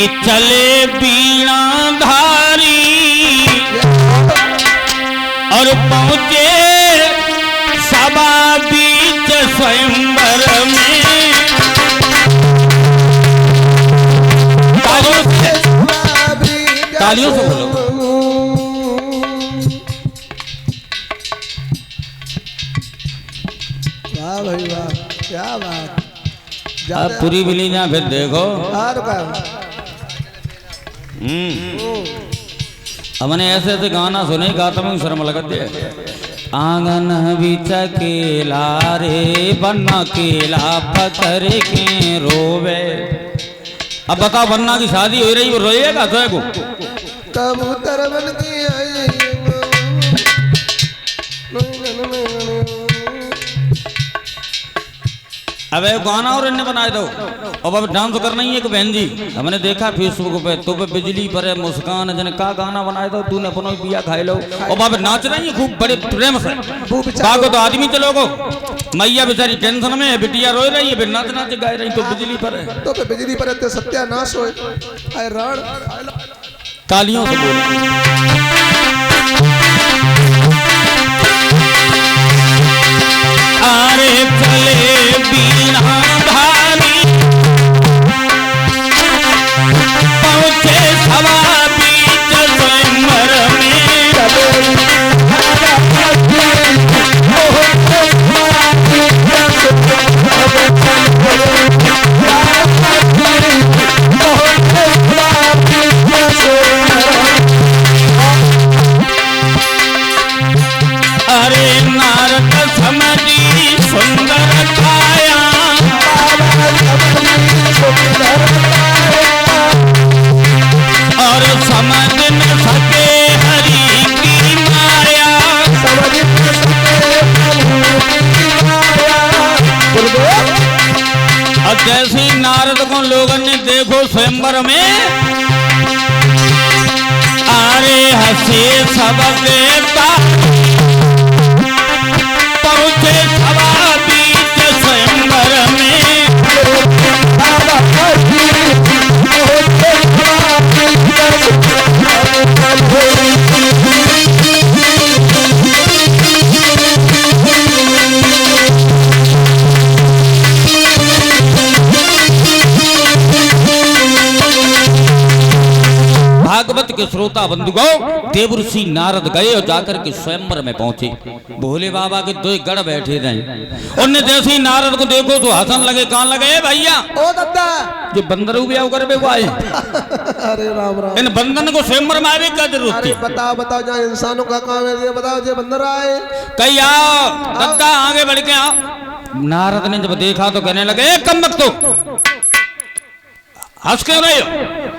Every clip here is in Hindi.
कि चले बीणा धारी और पहुंचे सभा बीच स्वयंवर में। तालियों से बोलो। वाह भाई वाह, क्या बात। अब पूरी भी लीजा फिर देखो। हमने ऐसे ऐसे गाना सुने गाता में शर्म लगती है। आंगन बीच केला रे बन्ना केला पकड़ के रोवे। अब बताओ बन्ना की शादी हो रही, वो रोएगा तो को कबूतर बन के आई। अबे गाना और इन्हें बनाए दो। अब डांस करना ही है कि बहन जी, हमने देखा फेसबुक पे तो पे बिजली पर है मुस्कान जने का गाना बनाए दो, तूने अपनो पिया खाए लो। और अब नाच रही है खूब बड़े प्रेम से। बागो तो आदमी चलोगो, मैया बेचारी टेंशन में है, बिटिया रो रही है, फिर नाच नाच गाए रही तो बिजली पर है। तो पे बिजली पर है सत्यानाश होए। आए रण तालियों से बोलो। आरे चले बीणा धारी पहुंचे सभा बीच स्वयंवर में। अरे नारद समझी सुंदर काया और समझ न सके हरि की माया। और जैसे नारद को लोगों ने देखो स्वयंवर में, अरे हंसे सब देवता पहुंचे सभा बीच स्वयंवर में। भागवत के श्रोता बंधुओं, देवऋषि नारद गए और जाकर के स्वयंवर में पहुंचे। भोले बाबा के दो गढ़ बैठे रहे। उनने जैसे ही नारद को देखो तो हंसन लगे, कहां लगे भैया ओ दत्ता जो बंदर ब्याह कर बे आए। अरे राम राम। इन बंदन को स्वयंवर में आवे क्या जरूरत थी? बताओ बताओ, जहाँ इंसानों का काम है ये बताओ, जो बंदर आए कहीं आओ दत्ता आगे बढ़ के आओ। नारद ने जब देखा तो कहने लगे, कम वक्त तो हंस क्यों रहे हो?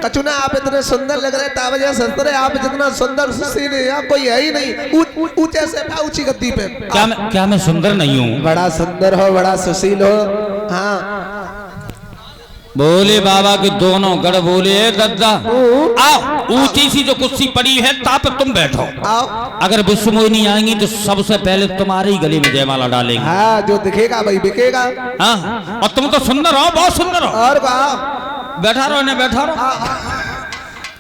कचुना आप इतने सुंदर लग रहे, तावजा संतरे आप जितना सुंदर सुशील यहाँ कोई है ही नहीं। ऊंचे से ऊंची गद्दी पे। क्या मैं सुंदर नहीं हूँ? बड़ा सुंदर हो, बड़ा सुशील हो। हाँ बोले बाबा के दोनों गढ़ बोले, दद्दा आओ ऊंची सी जो कुर्सी पड़ी है ता पर तुम बैठो। आओ। अगर विश्वमोहिनी आएंगी तो सबसे पहले तुम्हारे ही गले में जयमाला डालेंगे। हाँ जो दिखेगा भाई बिकेगा। हाँ और तुम तो सुंदर हो, बहुत सुंदर हो। और आओ बैठा रहो इन्हें, बैठा रहो।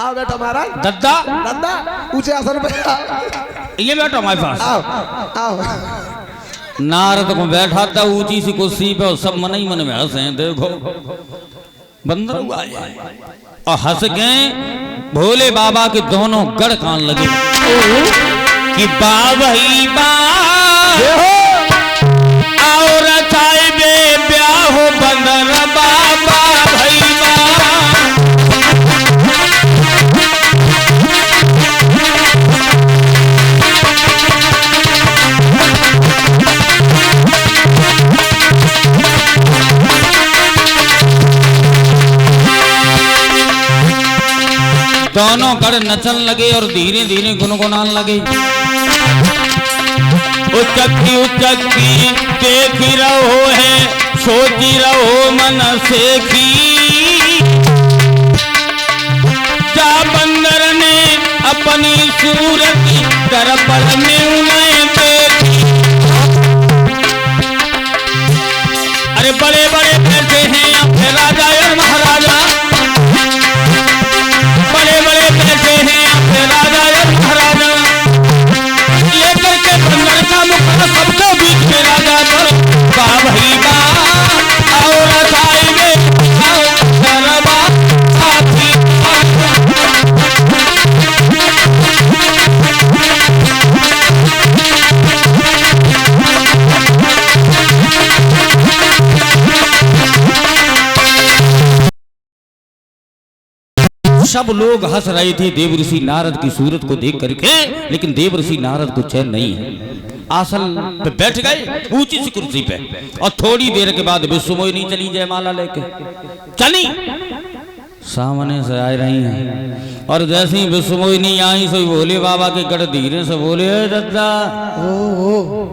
आओ बैठो महाराज। दद्दा दद्दा ऊंचे आसन पे ये बैठो हमारे पास। आओ आओ। नारद को बैठा था ऊंची सी कुर्सी पे और सब मन ही मन में हंसे। देखो बंदर हुआ और हंस के भोले बाबा के दोनों गढ़ कान लगे कि बाबई बा और चाहे बे ब्याह हो बंदर बाबा भई बा। दोनों गढ़ नचन लगे और धीरे धीरे गुनगुनान लगे। उचक्की उचक्की देखी रहो है, सोची रहो मन से की। जा बंदर ने अपनी सूरत दरबार में उन्हें देखी। अरे बड़े बड़े बैठे हैं यहाँ पे राजा और महाराजा। सब लोग हंस रहे थे देवर्षि नारद की सूरत को देख करके, लेकिन देवर्षि नारद को चैन नहीं है। आसन पे बैठ गए ऊंची सी कुर्सी पे, और थोड़ी देर के बाद विश्वमोहिनी चली जयमाला लेके चली, सामने से आ रही हैं। और जैसे ही विश्वमोहिनी आई सो भोले बाबा के गढ़ धीरे से बोले, दद्दा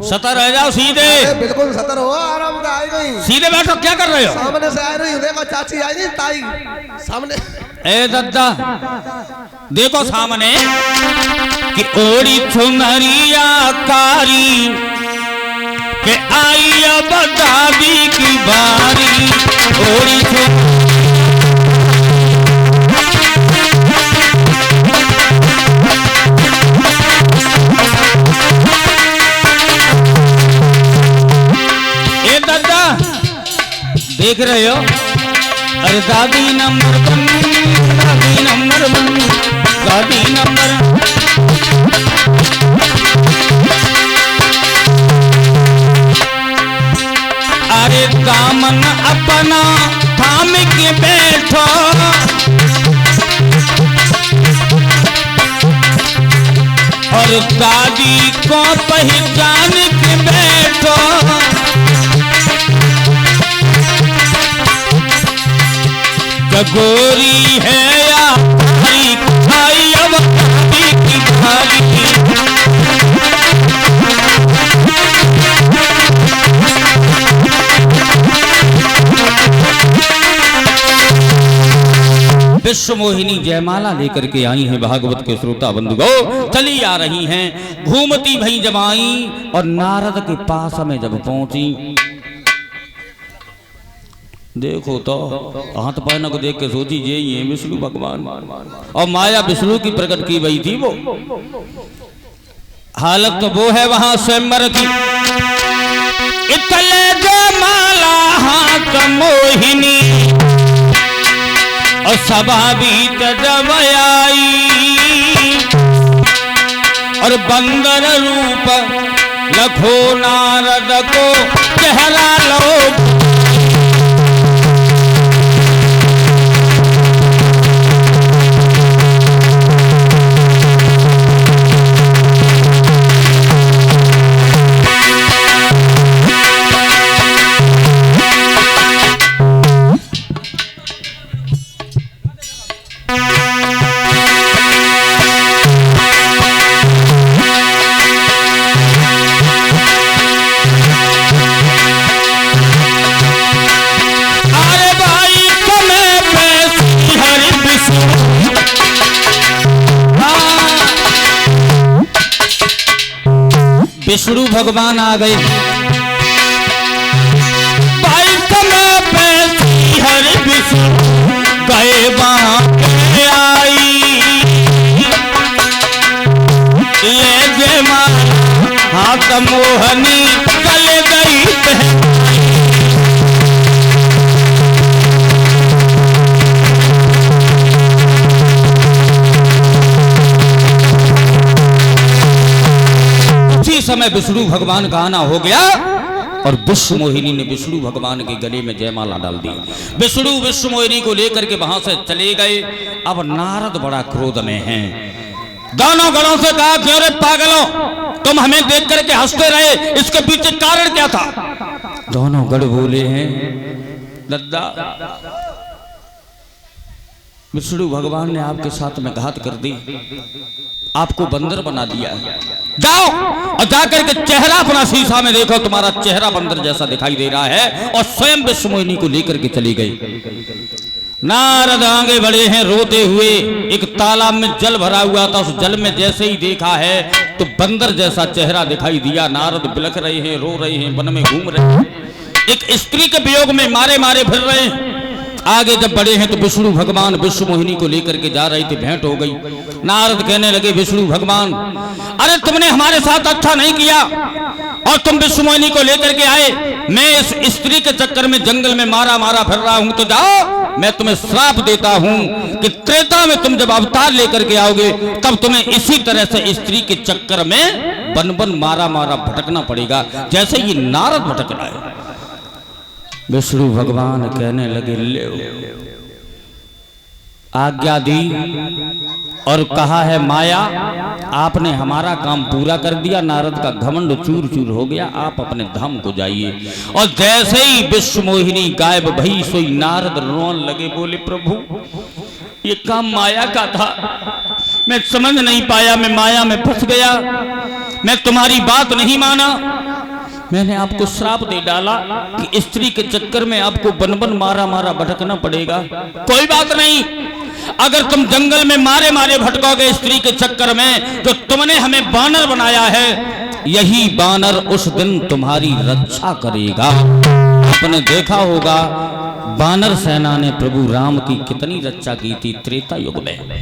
सतर रह जाओ सीधे। बिल्कुल सतर हो, आराम से आई गई। सीधे बैठो, क्या कर रहे हो? सामने से आ रही हूँ, देखो चाची आई नहीं, ताई सामने। ए दद्दा देखो सामने कि ओड़ी चुनरिया कारी के आई अब दादी की बारी। ओड़ी देख रहे हो, अरे दादी नंबर 1, दादी नंबर 1, दादी नंबर। अरे दामन अपना थाम के बैठो, और दादी को पहचान के बैठो। गोरी है या हरी खाई अब की भारी। विश्वमोहिनी जयमाला लेकर के आई हैं भागवत के श्रोता बंधुओं, चली आ रही हैं, घूमती भई जब आई और नारद के पास में जब पहुंची, देखो तो हाथ पैनों को देख के सोची ये विष्णु भगवान, और माया विष्णु की प्रकट की गई थी। वो हालत तो वो है वहां स्वयंवर की। इतले जयमाला हाथ मोहिनी, और सभा बीत जब आई, और बंदर रूप लखो नारद को चेहरा लो। विष्णु भगवान आ गए, भाई समय पे हर विष्णु गए वहां आई, ले गए मां हाथ मोहनी चल गई। समय विष्णु भगवान का आना हो गया, और विश्वमोहिनी ने विष्णु भगवान के गले में जयमाला डाल दी। विष्णु विश्वमोहिनी को लेकर के वहां से चले गए। अब नारद बड़ा क्रोध में हैं, दोनों गणों से कहा, क्यों रे पागलों, तुम हमें देख करके हंसते रहे, इसके पीछे कारण क्या था? दोनों गण बोले हैं, दद्दा विष्णु भगवान ने आपके साथ में घात कर दी, आपको बंदर बना दिया। जाओ और जाकर के चेहरा अपना शीशा में देखो, तुम्हारा चेहरा बंदर जैसा दिखाई दे रहा है। और स्वयं विश्वमोहिनी को लेकर के चली गई। नारद आगे बढ़े हैं रोते हुए, एक तालाब में जल भरा हुआ था, उस जल में जैसे ही देखा है तो बंदर जैसा चेहरा दिखाई दिया। नारद बिलख रहे हैं, रो रहे हैं, वन में घूम रहे हैं, एक स्त्री के वियोग में मारे मारे फिर रहे हैं। आगे जब बढ़े हैं तो विष्णु भगवान विश्वमोहिनी को लेकर के जा रहे थे, भेंट हो गई। नारद कहने लगे, विष्णु भगवान, अरे तुमने हमारे साथ अच्छा नहीं किया और तुम विश्वमोहिनी को लेकर के आए, मैं इस स्त्री के चक्कर में जंगल में मारा मारा फिर रहा हूं, तो जाओ, मैं तुम्हें श्राप देता हूं कि त्रेता में तुम जब अवतार लेकर के आओगे तब तुम्हें इसी तरह से स्त्री के चक्कर में बन बन मारा मारा भटकना पड़ेगा, जैसे ये नारद भटक रहा है। विष्णु भगवान कहने लगे, ले आज्ञा दी और कहा है माया आपने हमारा काम पूरा कर दिया, नारद का घमंड चूर चूर हो गया, आप अपने धाम को जाइए। और जैसे ही विश्व मोहिनी गायब भई सोई नारद रोन लगे, बोले प्रभु ये काम माया का था, मैं समझ नहीं पाया, मैं माया में फंस गया, मैं तुम्हारी बात नहीं माना, मैंने आपको श्राप दे डाला कि स्त्री के चक्कर में आपको बन बन मारा मारा भटकना पड़ेगा। कोई बात नहीं, अगर तुम जंगल में मारे मारे भटकोगे स्त्री के चक्कर में, तो तुमने हमें बानर बनाया है, यही बानर उस दिन तुम्हारी रक्षा करेगा। आपने देखा होगा बानर सेना ने प्रभु राम की कितनी रक्षा की थी त्रेता युग में।